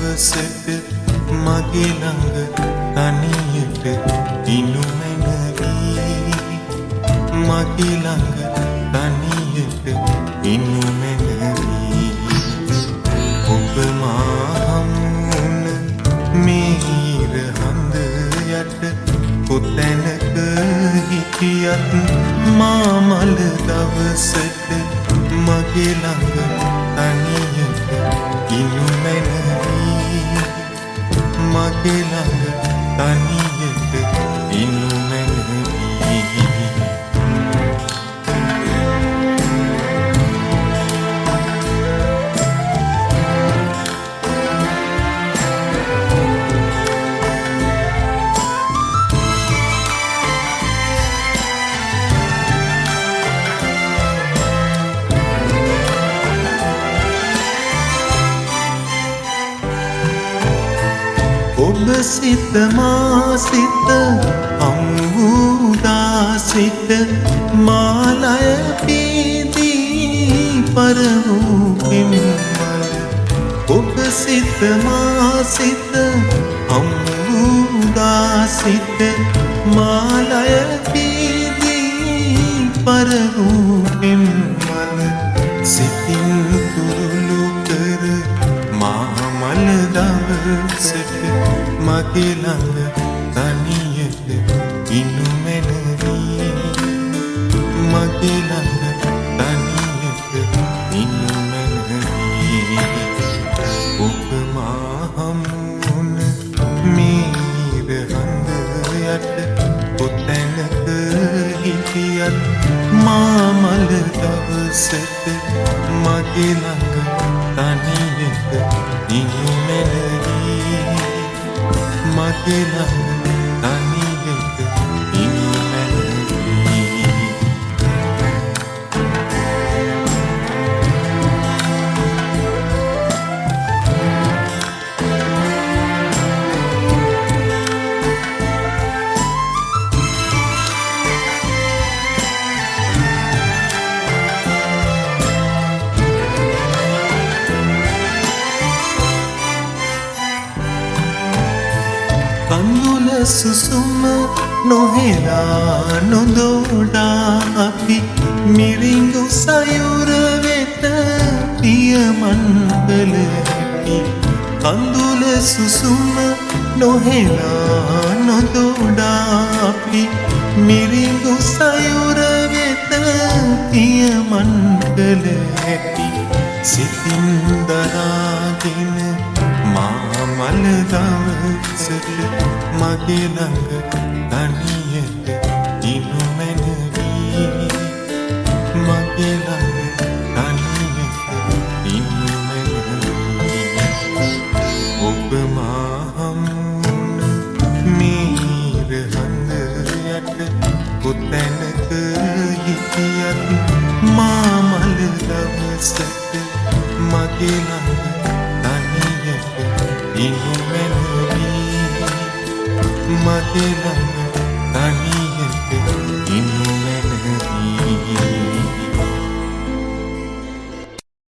දවසට මගේ ළඟ තනියට ඉනු මැනවී මගේ ළඟ තනියට ඉනු මැනවී ඔබ මා හමුවන මේ ඉර හඳ යට කොතැනක හිටියත් මා මල දවසට මගේ ළඟ තනියට ඉනු මැනවී මගේ ළඟ තනියට ඉනු මැනවී ඔබ සිත මා සිත අංගුදා සිට මාලය පීදී පරවූ පින්මල ඔබ සිත මා සිත අංගුදා සිට මාලය පීදී පරවූ පින්මල සිතින් තුරුළු කර මා මල දවසට මගේ ළඟ තනියට ඉනු මැනවී මගේ ළඟ තනියට ඉනු මැනවී ඔබ මා හමුවන මේ ඉර හඳ යට කොතැනක හිටියත් මා මල දවසට මගේ ළඟ තනියට ඉනු මැනවී මගේ ළඟ තනියට ඉනු මැනවී කඳුල සුසුම නොහෙලා නොදෝඩා අපි මිරිඟු සයුර වෙත පියමන් කළ හැකි කඳුල සුසුම නොහෙලා නොදෝඩා අපි මිරිඟු සයුර වෙත පියමන් කළ හැකි සිතින් දරාගෙන මා මල දවසට මගේ ළඟ තනියට ඉනු මැනවී මගේ ළඟ තනියට ඉනු මැනවී ඔබ මා හමුවන මේ ඉර හඳ යට කොතැනක හිටියත් මා මල දවසට මගේ ළඟ ඉනු මැනවී මගේ ළඟ තනියට